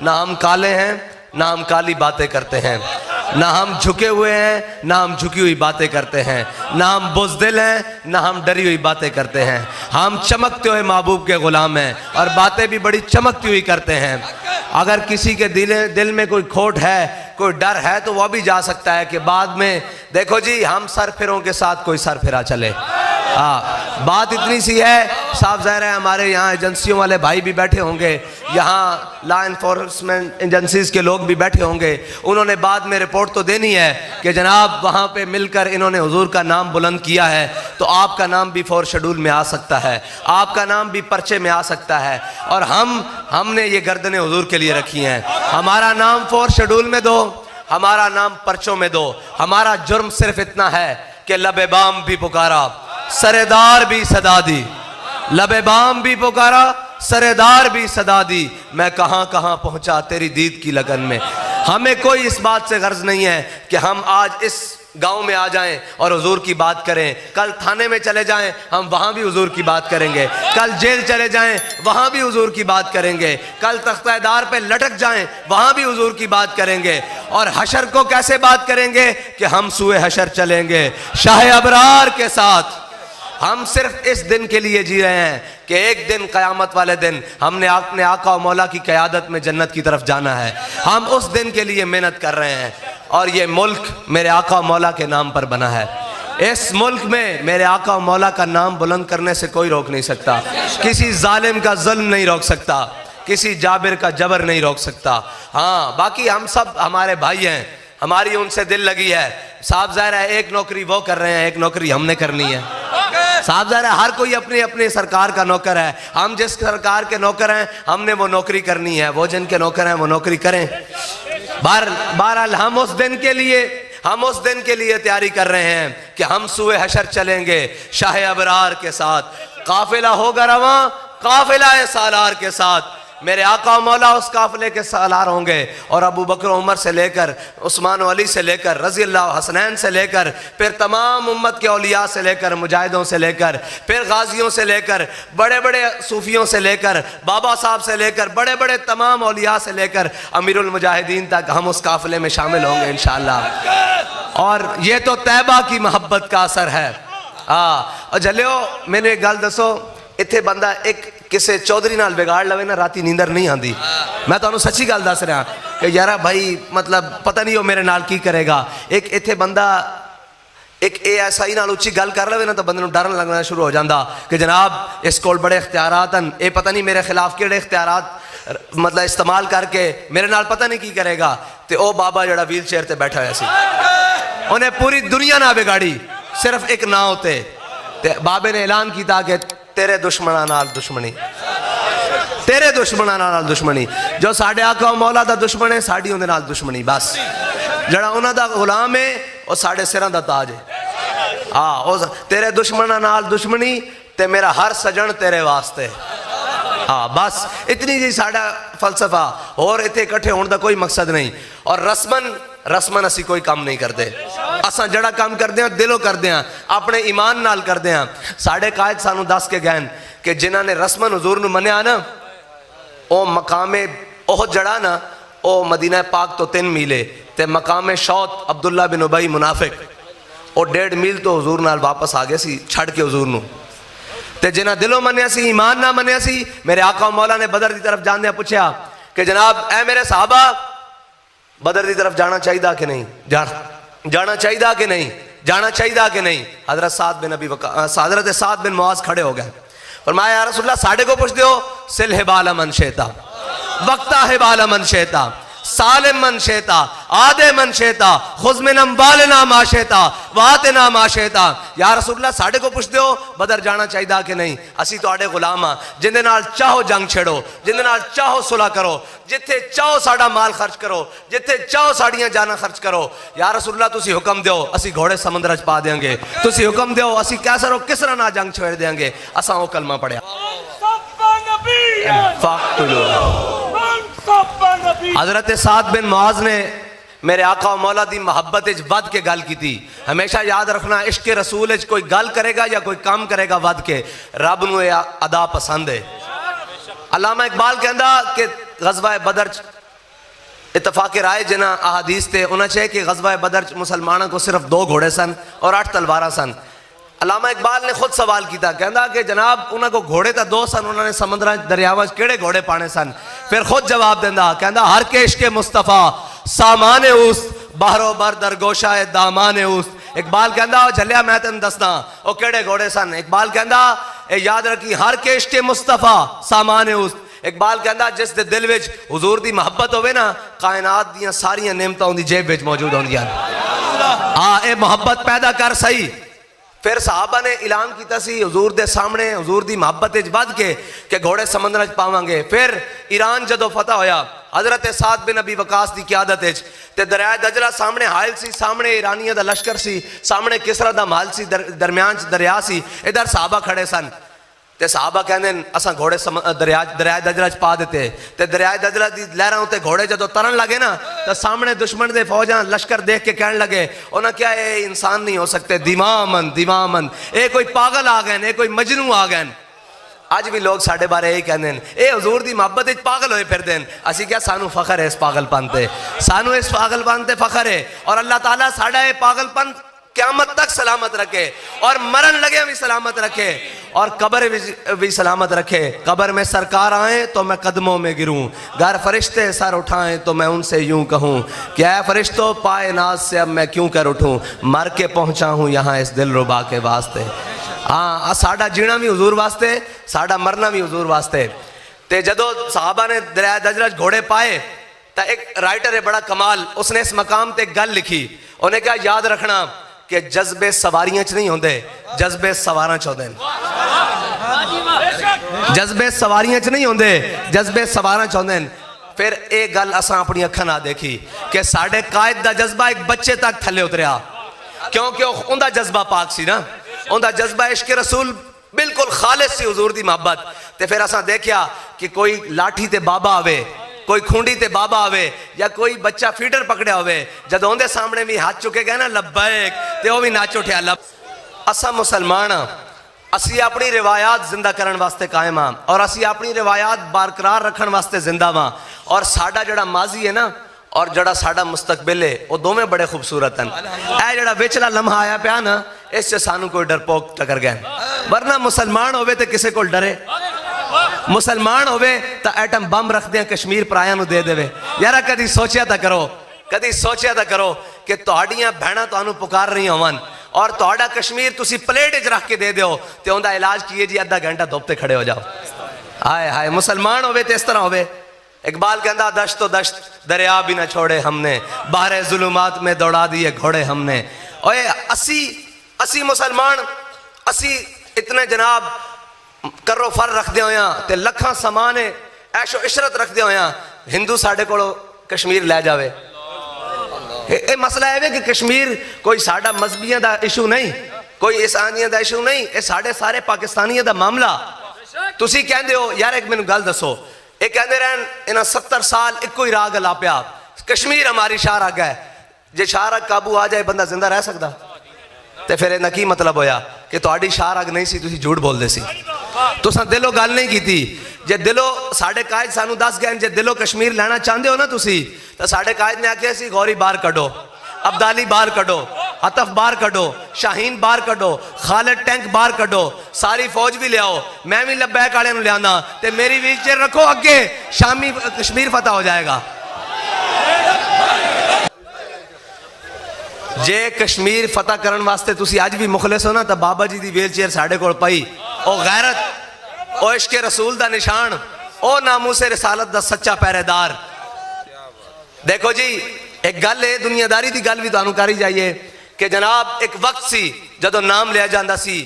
ना हम काले हैं ना हम काली बातें करते हैं, ना हम झुके हुए हैं ना हम झुकी हुई बातें करते हैं, ना हम बुज़दिल हैं ना हम डरी हुई बातें करते हैं। हम चमकते हुए महबूब के गुलाम हैं और बातें भी बड़ी चमकती हुई करते हैं। अगर किसी के दिल में कोई खोट है, कोई डर है, तो वह भी जा सकता है कि बाद में देखो जी हम सरफिरों के साथ कोई सरफिरा चले। हाँ, बात इतनी सी है, साफ ज़ाहिर है हमारे यहाँ एजेंसियों वाले भाई भी बैठे होंगे, यहाँ लॉ इन्फोर्समेंट एजेंसीज के लोग भी बैठे होंगे। उन्होंने बाद में रिपोर्ट तो देनी है कि जनाब वहाँ पे मिलकर इन्होंने हुजूर का नाम बुलंद किया है, तो आपका नाम भी 4 शेड्यूल में आ सकता है, आपका नाम भी पर्चे में आ सकता है। और हमने ये गर्दनें हुजूर के लिए रखी हैं। हमारा नाम 4 शेड्यूल में दो, हमारा नाम पर्चों में दो। हमारा जुर्म सिर्फ इतना है कि लबे बाम भी पुकारा, सरेदार भी सदा दी, लबे बाम भी पुकारा, सरेदार भी सदा दी। मैं कहां कहां पहुंचा तेरी दीद की लगन में। हमें कोई इस बात से गर्ज नहीं है कि हम आज इस गांव में आ जाएं और हुजूर की बात करें, कल थाने में चले जाएं हम वहां भी हुजूर की बात करेंगे, कल जेल चले जाएं वहां भी हुजूर की बात करेंगे, कल तख्तेदार पे लटक जाएं वहां भी हुजूर की बात करेंगे। और हशर को कैसे बात करेंगे कि हम सुए हशर चलेंगे शाह अबरार के साथ। हम सिर्फ इस दिन के लिए जी रहे हैं कि एक दिन क़यामत वाले दिन हमने अपने आका और मौला की क़यादत में जन्नत की तरफ जाना है। हम उस दिन के लिए मेहनत कर रहे हैं और ये मुल्क मेरे आका और मौला के नाम पर बना है। इस मुल्क में मेरे आका और मौला का नाम बुलंद करने से कोई रोक नहीं सकता, किसी जालिम का जुल्म नहीं रोक सकता, किसी जाबिर का जबर नहीं रोक सकता। हाँ, बाकी हम सब हमारे भाई हैं, हमारी उनसे दिल लगी है। साफ ज़ाहिर है एक नौकरी वो कर रहे हैं, एक नौकरी हमने करनी है। साफ ज़ाहिर है हर कोई अपनी अपनी सरकार का नौकर है। हम जिस सरकार के नौकर हैं हमने वो नौकरी करनी है, वो जिनके नौकर हैं वो नौकरी करें। बहरहाल हम उस दिन के लिए तैयारी कर रहे हैं कि हम सुए हशर चलेंगे शाह अबरार के साथ। काफिला होगा रवां, काफिला सालार के साथ। मेरे आका मौला उस काफिले के सालार होंगे और अबू बकर उमर से लेकर उस्मान अली से लेकर रज़ी अल्लाह हसनैन से लेकर फिर तमाम उम्मत के औलिया से लेकर मुजाहिदों से लेकर फिर गाजियों से लेकर बड़े बड़े सूफियों से लेकर बाबा साहब से लेकर बड़े बड़े तमाम औलिया से लेकर अमीरुल मुजाहिदीन तक हम उस काफिले में शामिल होंगे इंशाअल्लाह। और ये तो तैबा की मोहब्बत का असर है। और जलियो मैंने एक गल दसो, इत्थे बंदा एक किसी चौधरी नाल बिगाड़ लवे ना राती नींदर नहीं आती। मैं तुहानू सच्ची गल दस रहा कि यार भाई मतलब पता नहीं वो मेरे नाल की करेगा। एक इत्थे बंदा एक ASI नाल उच्ची गल कर लवे ना तो बंदे नू डर लगना शुरू हो जाता कि जनाब इस कोल बड़े इख्तियारात हैं, ये पता नहीं मेरे खिलाफ किहड़े इख्तियारात मतलब इस्तेमाल करके मेरे नाल पता नहीं की करेगा। तो ओ बाबा जड़ा व्हील चेयर ते बैठा होया सी, उन्हें पूरी दुनिया ना बिगाड़ी सिर्फ एक नाव ते बाबे ने ऐलान किया कि तेरे दुश्मनां नाल दुश्मनी, तेरे दुश्मनां नाल दुश्मनी। जो साडे आका मौला दा दुश्मन है साडी उहदे नाल दुश्मनी। बस जड़ा उन्हां दा गुलाम है वो साडे सिरां दा ताज है। हाँ, तेरे दुश्मनां नाल दुश्मनी ते मेरा हर सजन तेरे वास्ते। हाँ, बस इतनी जी साडा फलसफा, और इत्थे इकट्ठे होने का कोई मकसद नहीं। और रस्मन असी कोई काम नहीं करते। असा जड़ा काम करते हैं दिलों करते हैं, अपने ईमान नाल करते हैं। साढ़े कायद सानू दस के गए कि जिन्हों ने रस्मन हुजूर नू मनिया ना, ओ मकामे ओह जड़ा ना ओ मदीना पाक तो 3 मीले ते मकामे शौत अब्दुल्ला बिन उबई मुनाफिक ओ 1.5 मील तो हुजूर नाल वापस आ गए सी छड़ के हुजूर नू। ते जिन्हें दिलों मनिया सी ईमान ना मनिया सी, मेरे आका मौला ने बदर की तरफ जाने पूछा कि जनाब ए मेरे साहबा बदर की तरफ जाना चाहिए कि नहीं, जाना चाहिए कि नहीं, जाना चाहिए कि नहीं। हजरत साद बिन मुआज खड़े हो गए। फरमाया या रसूलल्लाह साढ़े को पूछ दो, सिल हिबाल मन शेता, वक्ता हिबाल मन शेता, सालिम मन शेता, आदे मन शेता, खुजमिनम वालना माशेता, वातना माशेता। या रसूलल्लाह साढ़े को पूछ दो बदर जाना चाहिए कि नहीं, असी तुहाडे गुलाम हाँ, जिंदे नाल चाहो जंग छेड़ो, जिंदे नाल चाहो सुलह करो, जिथे चाहो साडा माल खर्च करो, जिथे चाहो साड़ियां जाना खर्च करो। या रसूलल्लाह तुसी हुक्म दो असी घोड़े समुद्र च पा देंगे, तुसी हुक्म दो असी कैसर और किसरा ना जंग छेड़ देंगे। असा वो कलमा पढ़िया हजरत साद बिन मुआज ने मेरे आका मौला दी मोहब्बत वध के गल की थी। हमेशा याद रखना इश्क रसूल कोई गल करेगा या कोई काम करेगा वध के, रब नूं अदा पसंद है। अल्लामा इकबाल कहंदा कि गज़वा बदर इतफाक राय जिन्हें अहादीस थे उन्हें कि गज़वा बदर मुसलमानों को सिर्फ 2 घोड़े सन और 8 तलवारा सन। अल्लामा इकबाल ने खुद सवाल किया, कहता कि जनाब उन्होंने को घोड़े तो 2 सन, उन्होंने समुद्र दरियावां केड़े घोड़े पाने सन? फिर खुद जवाब देंदा, कहता हर केश के मुस्तफ़ा सामान उस बाहरो बर दरगोशा दामान उस। इकबाल कहता झलिया मैं तेन दसना वो केड़े घोड़े सन। इकबाल कहता याद रखी हर केश के मुस्तफ़ा सामान उस। इकबाल कहता जिस दे दिल विच हुजूर दी मोहब्बत होवे ना, कायनात दियां सारियां नेमतां उहदी जेब विच मौजूद होंदियां। हाँ, ये मोहब्बत पैदा कर सही। फिर साहबा ने ऐलान किया सी हुजूर दे सामने, हुजूर दी मोहब्बत विच वध के घोड़े समुद्र च पावांगे। फिर ईरान जदों फतह होया हजरत साद बिन अबी वकास की क्यादत विच ते दरिया दजला सामने हायल सी, सामने ईरानियों का लश्कर सी, सामने किसरा दा महल सी, दरम्यान च दरिया सी, इधर साहबा खड़े सन। ते साहबा कहंदे असां घोड़े दरिया दजला च पा दिते। ते दरिया दजला दी लहरां उत्ते घोड़े जदों तरन लगे ना, तो सामने दुश्मन दे फौजां लश्कर देख के कहन लगे उन्हें क्या ये इंसान नहीं हो सकते, दिमामन दिमामन, ये कोई पागल आ गए, ये कोई मजनू आ गए। अज भी लोग साढ़े बारे यही कहते हैं, ये हजूर की मोहब्बत पागल होए फिरते हैं। असी क्या सानू फखर है इस पागलपन से, सानू इस पागलपन से फखर है। और अल्लाह ताला साड़ा ये पागलपन क़यामत तक सलामत रखे और मरण लगे भी सलामत रखे और कब्र भी सलामत रखे। कब्र में सरकार आए तो मैं कदमों में गिरूं, घर फरिश्ते सर उठाएं तो मैं उनसे यूं कहूं क्या फरिश्तों पाए नाज से अब मैं क्यों कर उठूं, मर के पहुंचा हूं यहाँ इस दिल रुबा के वास्ते। हाँ, साडा जीना भी हुजूर वास्ते, साडा मरना भी हुजूर वास्ते। ते जदों साहबा ने दरिया दजला घोड़े पाए तो एक राइटर है बड़ा कमाल, उसने इस मकाम ते गल लिखी। उन्हें कहा याद रखना कि जज्बे सवारियां च नहीं होंदे, जज्बे सवारां च होंदे। जज्बे सवारियां च नहीं होंदे, जज्बे सवारां च होंदे। फिर एक गल असां अपनी अखां नाल देखी कि साडे कायद दा जज्बा एक बच्चे तक थले उतरिया, क्योंकि उनका जज्बा पाक सी ना, उनका जज्बा इश्क रसूल बिल्कुल खालिस सी, हुजूर दी मोहब्बत। ते फिर असां देखिया कि कोई लाठी ते बाबा आवे, कोई खूंडी ते बाबा आवे, या कोई बच्चा फीडर पकड़िया होवे, जदों उनके सामने भी हाथ चुके गए ना लब्बैक, ते वो भी नाच उठिया लब। असा मुसलमान असी अपनी रिवायात जिंदा करने वास्ते कायम हाँ और असी अपनी रिवायात बरकरार रखने वास्ते जिंदा वा। और साडा जड़ा माजी है ना और जड़ा साडा मुस्तकबिल है वो दोवें बड़े खूबसूरत हैं। ऐ जड़ा विचला लम्हा आया पिया ना, इससे सानू कोई डरपोक टकर गए, वरना मुसलमान होवे ते किसे को डरे। मुसलमान होवे तो एटम बम रख दें कश्मीर पराया नू दे देवे। यार कदी सोचिया तो करो, कदी सोचिया तो करो कि तुहाड़ियां भैणां तुहानू पुकार रही होवन और तुहाड़ा कश्मीर तुसी प्लेट च रख के दे दो तो उनका इलाज किए जी आधा घंटा धुप ते खड़े हो जाओ। हाय हाय, मुसलमान होवे तो इस तरह होवे। इकबाल कहता दश्त तो दश्त दरिया भी ना छोड़े हमने, बाहर जुलुमात में दौड़ा दिए घोड़े हमने। ओए असी मुसलमान असी इतने जनाब करो फर रखते होया ते लखा समान ऐशो इशरत रखते होया हिंदू साढ़े को कश्मीर लै जावे। ये मसला है कि कश्मीर कोई साडा मजहबियां दा इशू नहीं, कोई ईसानियां दा इशू नहीं, ये साढ़े सारे पाकिस्तानियों दा मामला। तुसी कहंदे हो यार एक मैनू गल दसो, ये कहते रहन इन्हां 70 साल इको ही राग लापिया कश्मीर हमारी शाहराग है, जे शाहराग काबू आ जाए बंदा जिंदा रह सकता? तो फिर इन्हां की मतलब होया कि तुहाडी शाहराग नहीं सी, तुसी झूठ बोलदे सी, तुसां दिलों गल नहीं की। जे दिलों साढ़े कायद सानू दस गए जे दिलों कश्मीर लेना चाहते हो ना तुसी, तो साढ़े कायद ने आख्या सी गौरी बाहर कढो, अब्दाली बाहर कढो, अतफ बाहर कढो, शाहीन बाहर कढो, खालिद टैंक बाहर कढो, सारी फौज भी लियाओ, मैं भी लब्बैक वाले नूं लियाना ते मेरी व्हीलचेयर रखो अगे, शामी कश्मीर फतह हो जाएगा। जे कश्मीर फतह करने वास्ते तुसी अज भी मुखलिस हो ना, तो बाबा जी की व्हीलचेयर साढ़े कोल पई, ओ गैरत, ओ इश्क रसूल दा निशान, ओ नामूसे रिसालत दा सच्चा पहरेदार। देखो जी एक गल है, दुनियादारी की गल भी तुहानू करी जाइए कि जनाब एक वक्त सी जदों नाम लिया जाता सी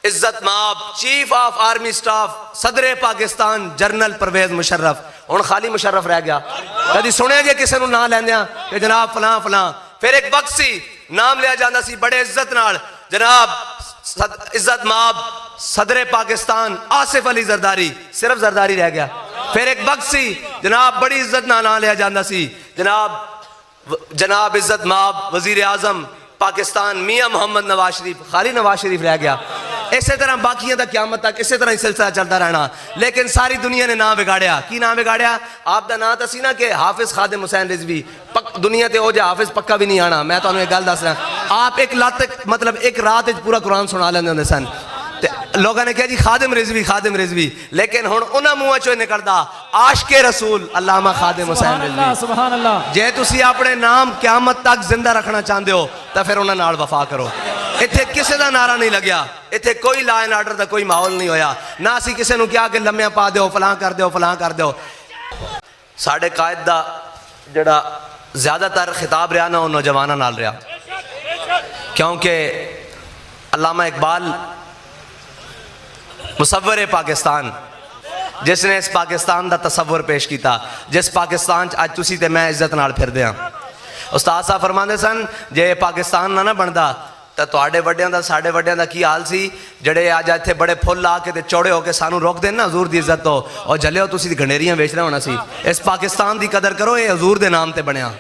इज्जत माब चीफ ऑफ आर्मी स्टाफ सदरे पाकिस्तान जनरल परवेज मुशर्रफ, हुण खाली मुशर्रफ रह गया। कभी सुने जे किसी ना लैंदियां कि जनाब फलां फलां। फिर एक वक्त सी नाम लिया जाता सी बड़े इज्जत नाल जनाब इज्जत माब सदरे पाकिस्तान आसिफ अली जरदारी, सिर्फ जरदारी रह गया। फिर एक वक्त सी जनाब बड़ी इज्जत ना लिया जाता सी जनाब इज्जत माब वजीर आजम पाकिस्तान मियां मोहम्मद नवाज शरीफ, खाली नवाज शरीफ रह गया। इसे तरह बाकियां दा क़यामत तक इसे तरह ही सिलसिला चलता रहना। लेकिन सारी दुनिया ने नाम बिगाड़िया। की नाम बिगाड़िया? आप दा नाम तो सी ना कि हाफिज खादिम हुसैन रिजवी, दुनिया ते हो जा हाफिज पक्का भी नहीं आना। मैं तुहानू एक गल दस रहा, आप एक लत मतलब एक रात पूरा कुरान सुना लेंदे होंदे सन। लोगों ने कहा जी खादिम रिजवी, खादिम रिजवी, लेकिन हुण उन्हां मुंहां चों निकलदा आशिके रसूल अल्लामा खादिम हुसैन रिजवी। सुभान अल्लाह। जे तुसी अपने नाम क़यामत तक जिंदा रखना चाहते हो तो फिर उन्हां नाल वफा करो। इत्थे किसी का नारा नहीं लग्या, इत्थे कोई लॉ एंड ऑर्डर का कोई माहौल नहीं होया ना। असीं किसी नूं कहा कि लम्मिया पा दो, फलां कर दो, फलां कर दो। साडे कायद दा जिहड़ा ज़्यादातर खिताब रहा ना वो नौजवानों नाल रहा, क्योंकि अल्लामा इकबाल मुसव्वर पाकिस्तान जिसने इस पाकिस्तान का तसव्वुर पेश किया, जिस पाकिस्तान अज तुसी ते मैं इज्जत नाल फिरदे हां। उस्ताद साहब फरमाते सन जे पाकिस्तान ना बनता तो तुहाडे वड्डियां दा साडे वड्डियां दा की हाल सी, जेड़े अज इत्थे बड़े फुल ला के ते चौड़े होके सानू रोक देन ना हजूर दी इज्जत तो, और जलियो तुसी गंडेरियां बेच रहे होना सी। इस पाकिस्तान की कदर करो, ये हजूर दे नाम ते बनया।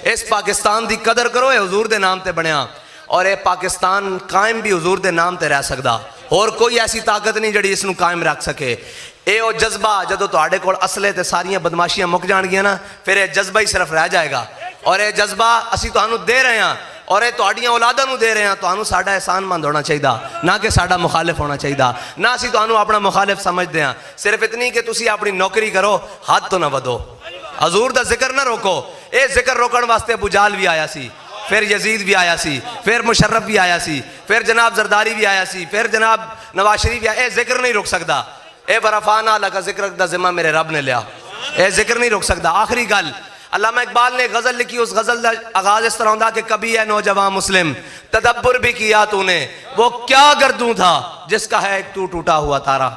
इस पाकिस्तान की कदर करो, ये हजूर दे नाम ते बनया। और यह पाकिस्तान कायम भी हजूर दे नाम ते रह सकदा, और कोई ऐसी ताकत नहीं जिहड़ी इसनूं कायम रख सके। ये वो जज्बा जदों तुहाडे कोल असले ते सारियां बदमाशियां मुक जाणगियां ना, फिर यह जज्बा ही सिर्फ रह जाएगा। और यह जज्बा असीं तुहानूं दे रहे हैं और ये तुहाडियां औलादां नूं दे रहे हैं। तुहानूं साडा एहसानमंद होना चाहिए, ना कि साडा मुखालिफ होना चाहिए। ना असीं तुहानूं अपना मुखालिफ समझदे हां। सिर्फ इतनी कि तुसीं अपनी नौकरी करो, हद तो ना वधो, हजूर दा जिक्र ना रोको। ये जिक्र रोकण वास्ते अबू जाल भी आया सी, फिर यजीद भी आया सी, फिर मुशर्रफ भी आया सी, फिर जनाब जरदारी भी आया सी, फिर जनाब नवाज शरीफ भी आया। ये जिक्र नहीं रुक सकता। ए वरफाना लका जिक्र दा जिम्मा मेरे रब ने लिया, ये जिक्र नहीं रुक सकता। आखिरी गल, अल्लामा इकबाल ने गजल लिखी, उस गजल का आगाज इस तरह होता कि कभी है नौजवान मुस्लिम तदब्बर भी किया तूने, वो क्या गर्दू था जिसका है एक तू टूटा हुआ तारा।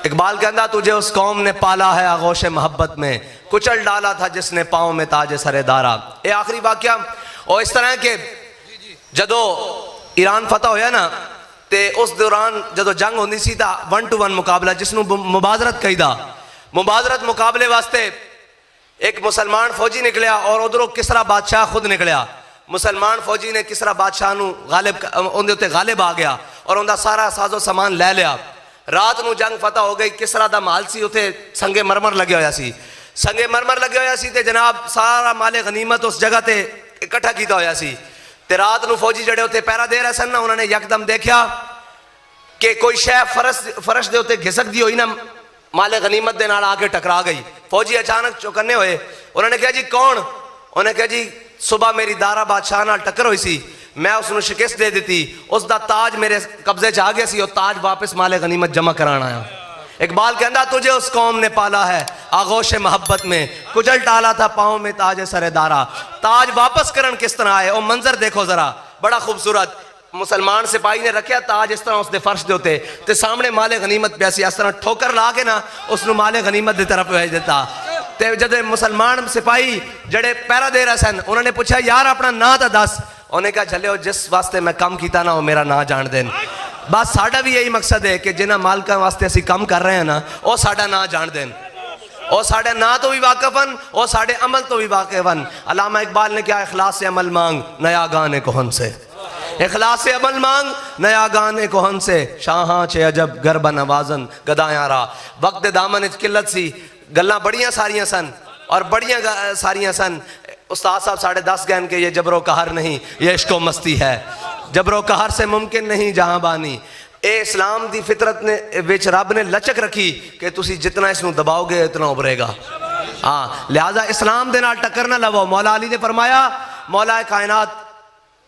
इकबाल कहता तुझे उस कौम ने पाला है आगोश मोहब्बत में, कुचल डाला था जिसने पाँव में ताज सरेदारा। ये आखिरी वाक्या। और इस तरह के जदों ईरान फतह होया ना, ते उस दौरान जदों जंग होंदी सी तां 1 to 1 मुकाबला जिसनों मुबाजरत कहीदा, मुबाजरत मुकाबले वास्ते एक मुसलमान फौजी निकलिया और उधरों किसरा बादशाह खुद निकलिया। मुसलमान फौजी ने किसरा बादशाह नूं उहदे उत्ते गालिब आ गया और उनका सारा साजो समान लै लिया। रात नूं जंग फतह हो गई। किसरा दा माल सी उत्थे संगे मरमर लगे होया सी, संगे मरमर लगे होया सी ते जनाब सारा माले गनीमत उस जगह ते इकट्ठा किया होया सी। ते रात नूं फौजी जड़े उत्ते पहरा दे रहे सन ना, उन्होंने यकदम देखा कि कोई शै फरश दे उत्ते घिसकदी होई ना माले गनीमत दे नाल आके टकरा गई। फौजी अचानक चौकन्ने होए। उन्होंने कहा जी कौन? उन्होंने कहा जी सुबह मेरी दारा बादशाह नाल टक्कर हुई सी, मैं उसनूं शिकस्त दे दी, उसका ताज मेरे कब्जे च आ गया सी, और ताज वापस माले गनीमत जमा कराना आया। इकबाल कहता तुझे उस कौम ने पाला है आगोश मोहब्बत में, कुचल डाला था पाँव में ताज सरेदारा। ताज वापस करन किस तरह आए, और मंजर देखो जरा, बड़ा खूबसूरत। मुसलमान सिपाही ने रखा ताज इस तरह उसके फर्श के उत्ते, ते सामने माले गनीमत प्यासी इस तरह ठोकर ला के ना उसनूं माले गनीमत की तरफ भेज दिता। ते जब मुसलमान सिपाही जड़े पहरा दे रहे सन, उन्होंने पूछा यार अपना नां तो दस। उन्हें कहा चलियो जिस वास्ते मैं काम किया ना वो मेरा नां जान देन। बस साडा भी यही मकसद है कि जिन्हां मालकां वास्ते असीं काम कर रहे हैं ना, वो साडा नां जान देन, और साडे नां तो भी वाकिफ हन, और साडे अमल तो भी वाकिफ हन। अल्लामा इकबाल ने क्या इखलास से अमल मांग नया गाने कोहन से, इखलास से अमल मांग नया गाने कोहन से। शाहां चे अजब गरबा नवाजन गदायारा। वक्त दामन किल्लत सी, गल्लां बड़ियां सारियां सन और बड़ियां सारियां सन। उस्ताद साहब 10.5 गहन के ये जबरो कहर नहीं, ये इश्को मस्ती है, जबरो कहर से मुमकिन नहीं जहां बानी। ए इस्लाम दी फितरत ने विच रब ने लचक रखी कि तुसी जितना इसनूं दबाओगे इतना उभरेगा। हाँ, लिहाजा इस्लाम दे नाल टक्कर ना लवो। मौला अली ने फरमाया, मौला कायनात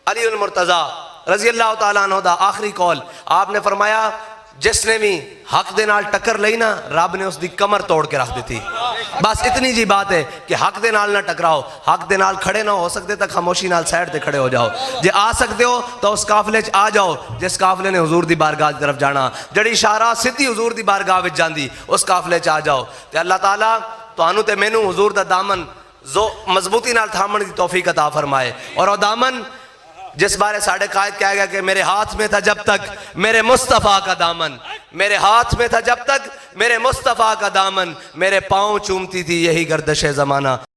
अली उल मुर्तज़ा रजी अल्लाह तआला अन्हु दा आखिरी कौल, आपने फरमाया जिसने भी हक दे नाल टक्कर लई ना, रब ने उसकी कमर तोड़ के रख दी थी। बस इतनी जी बात है कि हक दे नाल ना टकराओ, हक दे नाल खड़े ना हो सकते तो खामोशी नाल साइड ते खड़े हो जाओ। जे आ सकते हो तो उस काफिले च आ जाओ जिस काफिले ने हुजूर दी बारगाह की तरफ जाना, जड़ी इशारा सीधी हुजूर दी बारगाह विच जांदी, उस काफिले च आ जाओ। ते अल्लाह ताला तुहानू ते मैनू हुजूर दा दामन जो मजबूती नाल थामण दी तौफीक अता फरमाए। और दामन जिस बारे साढ़े कायद कहा गया कि मेरे हाथ में था जब तक मेरे मुस्तफ़ा का दामन, मेरे हाथ में था जब तक मेरे मुस्तफ़ा का दामन, मेरे पाँव चूमती थी यही गर्दशे ज़माना।